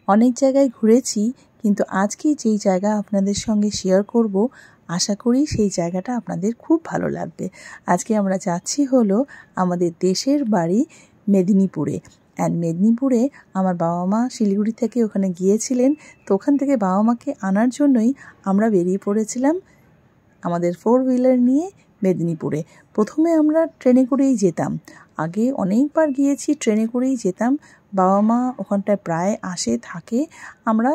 অনেক জায়গায় ঘুরেছি, কিন্তু আজকে যেই জায়গা আপনাদের সঙ্গে শেয়ার করব, আশা করি সেই জায়গাটা আপনাদের খুব ভালো লাগবে। আজকে আমরা যাচ্ছি হলো আমাদের দেশের বাড়ি মেদিনীপুরে। অ্যান্ড মেদিনীপুরে আমার বাবা মা শিলিগুড়ি থেকে ওখানে গিয়েছিলেন, তো ওখান থেকে বাবা মাকে আনার জন্যই আমরা বেরিয়ে পড়েছিলাম আমাদের 4 হুইলার নিয়ে মেদিনীপুরে। প্রথমে আমরা ট্রেনে করেই যেতাম, আগে অনেকবার গিয়েছি ট্রেনে করেই যেতাম। বাবা মা ওখানটায় প্রায় আসে থাকে, আমরা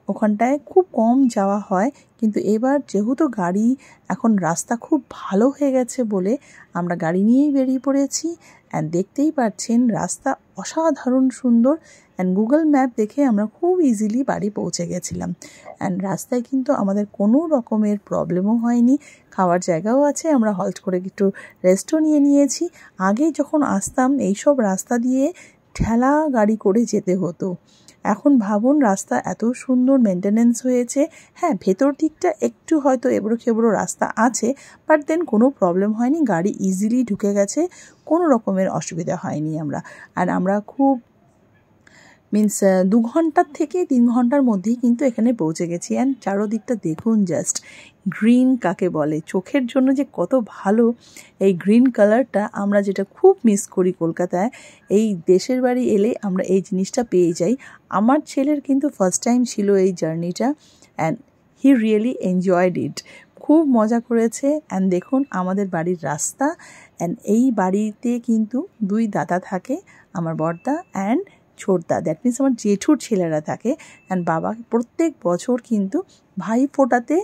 ওখানটায় খুব কম যাওয়া হয়। কিন্তু এবার যেহেতু গাড়ি, এখন রাস্তা খুব ভালো হয়ে গেছে বলে আমরা গাড়ি নিয়েই বেরিয়ে পড়েছি। অ্যান্ড দেখতেই পাচ্ছেন রাস্তা অসাধারণ সুন্দর। অ্যান্ড গুগল ম্যাপ দেখে আমরা খুব ইজিলি বাড়ি পৌঁছে গেছিলাম। অ্যান্ড রাস্তায় কিন্তু আমাদের কোনো রকমের প্রবলেমও হয়নি, খাওয়ার জায়গাও আছে, আমরা হল্ট করে একটু রেস্টও নিয়েছি। আগে যখন আসতাম এইসব রাস্তা দিয়ে ঠেলা গাড়ি করে যেতে হতো। এখন ভাবুন রাস্তা এত সুন্দর মেনটেনেন্স হয়েছে। হ্যাঁ, ভেতর দিকটা একটু হয়তো এবড়ো খেবড়ো রাস্তা আছে, বাট দেন কোনো প্রবলেম হয়নি, গাড়ি ইজিলি ঢুকে গেছে, কোনো রকমের অসুবিধা হয়নি আমরা। আর আমরা খুব মিন্স 2 ঘন্টার থেকে 3 ঘন্টার মধ্যেই কিন্তু এখানে পৌঁছে গেছি। অ্যান্ড চারোদিকটা দেখুন, জাস্ট গ্রিন কাকে বলে, চোখের জন্য যে কত ভালো এই গ্রিন কালারটা, আমরা যেটা খুব মিস করি কলকাতায়। এই দেশের বাড়ি এলে আমরা এই জিনিসটা পেয়ে যাই। আমার ছেলের কিন্তু ফার্স্ট টাইম ছিল এই জার্নিটা, অ্যান্ড হি রিয়েলি এনজয়েড ইট, খুব মজা করেছে। অ্যান্ড দেখুন আমাদের বাড়ির রাস্তা। অ্যান্ড এই বাড়িতে কিন্তু 2 দাদা থাকে, আমার বড়দা অ্যান্ড ছোটদা, দ্যাট মিনস আমার জেঠুর ছেলেরা থাকে। অ্যান্ড বাবা প্রত্যেক বছর কিন্তু ভাই ফোটাতে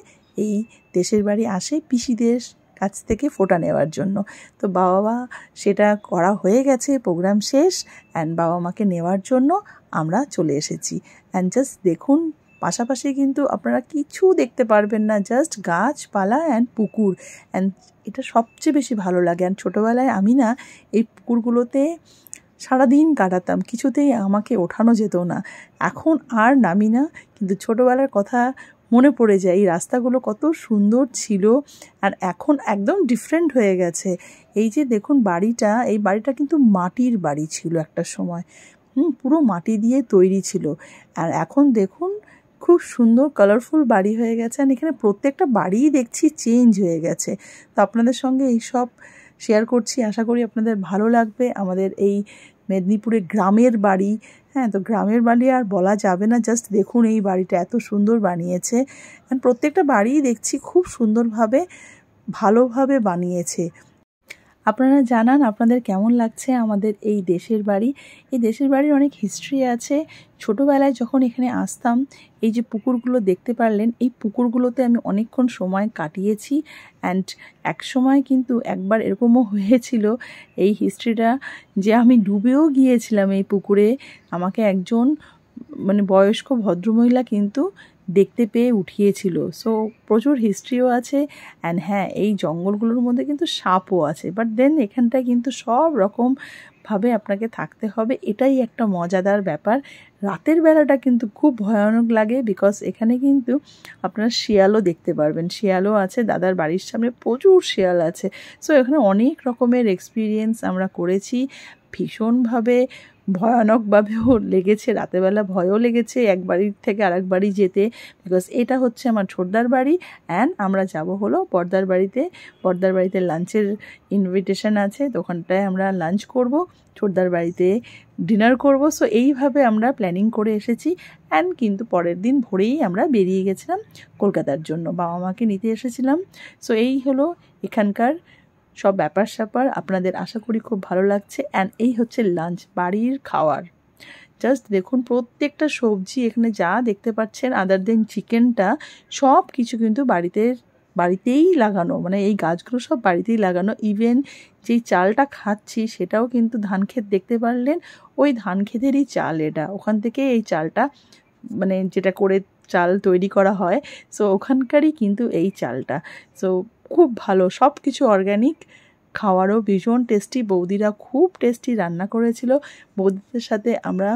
এই দেশের বাড়ি আসে পিসিদের কাছ থেকে ফোঁটা নেওয়ার জন্য। তো বাবা সেটা করা হয়ে গেছে, প্রোগ্রাম শেষ। অ্যান্ড বাবা মাকে নেওয়ার জন্য আমরা চলে এসেছি। অ্যান্ড জাস্ট দেখুন পাশাপাশি কিন্তু আপনারা কিছু দেখতে পারবেন না, জাস্ট গাছপালা অ্যান্ড পুকুর। অ্যান্ড এটা সবচেয়ে বেশি ভালো লাগে। অ্যান্ড ছোটোবেলায় আমি না এই পুকুরগুলোতে সারাদিন কাটাতাম, কিছুতেই আমাকে ওঠানো যেত না। এখন আর নামি না, কিন্তু ছোটোবেলার কথা মনে পড়ে যায়। এই রাস্তাগুলো কত সুন্দর ছিল, আর এখন একদম ডিফারেন্ট হয়ে গেছে। এই যে দেখুন বাড়িটা, এই বাড়িটা কিন্তু মাটির বাড়ি ছিল একটা সময়, পুরো মাটি দিয়ে তৈরি ছিল। আর এখন দেখুন খুব সুন্দর কালারফুল বাড়ি হয়ে গেছে। আর এখানে প্রত্যেকটা বাড়িই দেখছি চেঞ্জ হয়ে গেছে। তো আপনাদের সঙ্গে এই সব শেয়ার করছি, আশা করি আপনাদের ভালো লাগবে। আমাদের এই মেদিনীপুরে গ্রামের বাড়ি, হ্যাঁ, তো গ্রামের বাড়ি আর বলা যাবে না। জাস্ট দেখুন এই বাড়িটা এত সুন্দর বানিয়েছে। অ্যান্ড প্রত্যেকটা বাড়িই দেখছি খুব সুন্দরভাবে ভালোভাবে বানিয়েছে। আপনারা জানান আপনাদের কেমন লাগছে আমাদের এই দেশের বাড়ি। এই দেশের বাড়ির অনেক হিস্ট্রি আছে। ছোটোবেলায় যখন এখানে আসতাম, এই যে পুকুরগুলো দেখতে পারলেন, এই পুকুরগুলোতে আমি অনেকক্ষণ সময় কাটিয়েছি। অ্যান্ড এক সময় কিন্তু একবার এরকমও হয়েছিল এই হিস্ট্রিটা, যে আমি ডুবেও গিয়েছিলাম এই পুকুরে। আমাকে একজন বয়স্ক ভদ্রমহিলা কিন্তু দেখতে পেয়ে উঠিয়েছিল। সো প্রচুর হিস্ট্রিও আছে। অ্যান্ড হ্যাঁ, এই জঙ্গলগুলোর মধ্যে কিন্তু সাপও আছে, বাট দেন এখানটায় কিন্তু সব রকমভাবে আপনাকে থাকতে হবে, এটাই একটা মজাদার ব্যাপার। রাতের বেলাটা কিন্তু খুব ভয়ানক লাগে, বিকজ এখানে কিন্তু আপনারা শিয়ালও দেখতে পারবেন, শিয়ালও আছে, দাদার বাড়ির সামনে প্রচুর শিয়াল আছে। সো এখানে অনেক রকমের এক্সপিরিয়েন্স আমরা করেছি, ভীষণভাবে ভয়ানকভাবেও লেগেছে, রাতেরবেলা ভয়ও লেগেছে এক বাড়ির থেকে আরেক বাড়ি যেতে, বিকজ এটা হচ্ছে আমার ছোটদার বাড়ি। অ্যান্ড আমরা যাব হলো বড়দার বাড়িতে। বড়দার বাড়িতে লাঞ্চের ইনভিটেশন আছে, তো ওখানটায় আমরা লাঞ্চ করব, ছোটদার বাড়িতে ডিনার করব। সো এইভাবে আমরা প্ল্যানিং করে এসেছি। অ্যান্ড কিন্তু পরের দিন ভোরেই আমরা বেরিয়ে গেছিলাম কলকাতার জন্য, বাবা মাকে নিতে এসেছিলাম। সো এই হলো এখানকার সব ব্যাপার স্যাপার, আপনাদের আশা করি খুব ভালো লাগছে। অ্যান্ড এই হচ্ছে লাঞ্চ, বাড়ির খাওয়ার। জাস্ট দেখুন প্রত্যেকটা সবজি এখানে যা দেখতে পাচ্ছেন, আদার দেন চিকেনটা, সব কিছু কিন্তু বাড়িতেই লাগানো, এই গাছগুলো সব বাড়িতেই লাগানো। ইভেন যেই চালটা খাচ্ছি সেটাও কিন্তু ধান ক্ষেত, দেখতে পারলেন ওই ধান ক্ষেতেরই চাল এটা, ওখান থেকে এই চালটা যেটা করে চাল তৈরি করা হয়, সো ওখানকারই কিন্তু এই চালটা। সো খুব ভালো, সব কিছু অর্গ্যানিক, খাওয়ারও ভীষণ টেস্টি। বৌদিরা খুব টেস্টি রান্না করেছিল। বৌদিদের সাথে আমরা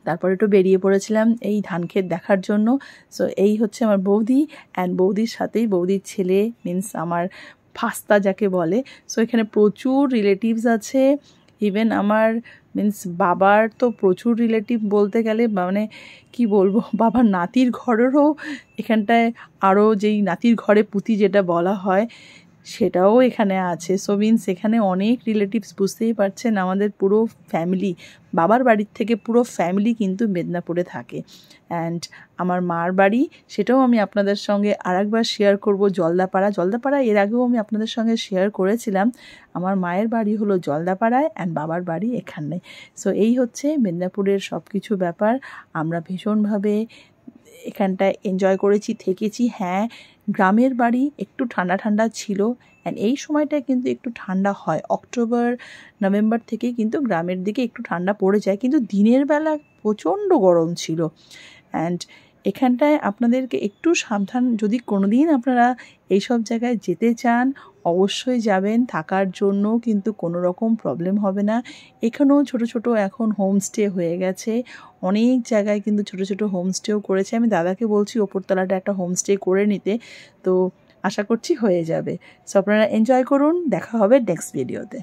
তারপরে একটু বেরিয়ে পড়েছিলাম এই ধান ক্ষেত দেখার জন্য। সো এই হচ্ছে আমার বৌদি, অ্যান্ড বৌদির সাথেই বৌদির ছেলে, মিন্স আমার ভাস্তা যাকে বলে। সো এখানে প্রচুর রিলেটিভস আছে, ইভেন আমার মিন্স বাবার তো প্রচুর রিলেটিভ বলতে গেলে, মানে কি বলবো, বাবার নাতির ঘরেরও এখানটায় আরও যেই নাতির ঘরে পুঁতি যেটা বলা হয় সেটাও এখানে আছে। সো মিন্স এখানে অনেক রিলেটিভস, বুঝতেই পারছেন আমাদের পুরো ফ্যামিলি, বাবার বাড়ির থেকে পুরো ফ্যামিলি কিন্তু মেদিনীপুরে থাকে। অ্যান্ড আমার মার বাড়ি, সেটাও আমি আপনাদের সঙ্গে আরেকবার শেয়ার করব, জলদাপাড়া এর আগেও আমি আপনাদের সঙ্গে শেয়ার করেছিলাম। আমার মায়ের বাড়ি হলো জলদাপাড়ায় অ্যান্ড বাবার বাড়ি এখানে। সো এই হচ্ছে মেদিনীপুরের সব কিছু ব্যাপার। আমরা ভীষণভাবে এখানটায় এনজয় করেছি, থেকেছি। হ্যাঁ, গ্রামের বাড়ি একটু ঠান্ডা ঠান্ডা ছিল, অ্যান্ড এই সময়টায় কিন্তু একটু ঠান্ডা হয়, অক্টোবর নভেম্বর থেকে কিন্তু গ্রামের দিকে একটু ঠান্ডা পড়ে যায়, কিন্তু দিনের বেলা প্রচণ্ড গরম ছিল। অ্যান্ড এখানটায় আপনাদেরকে একটু সাবধান, যদি কোনো দিন আপনারা এইসব জায়গায় যেতে চান অবশ্যই যাবেন, থাকার জন্য কিন্তু কোনো রকম প্রবলেম হবে না। এখানেও ছোট ছোট এখন হোমস্টে হয়ে গেছে, অনেক জায়গায় কিন্তু ছোট ছোট হোমস্টেও করেছে। আমি দাদাকে বলছি ওপরতলাটা একটা হোমস্টে করে নিতে, তো আশা করছি হয়ে যাবে। সো আপনারা এনজয় করুন, দেখা হবে নেক্সট ভিডিওতে।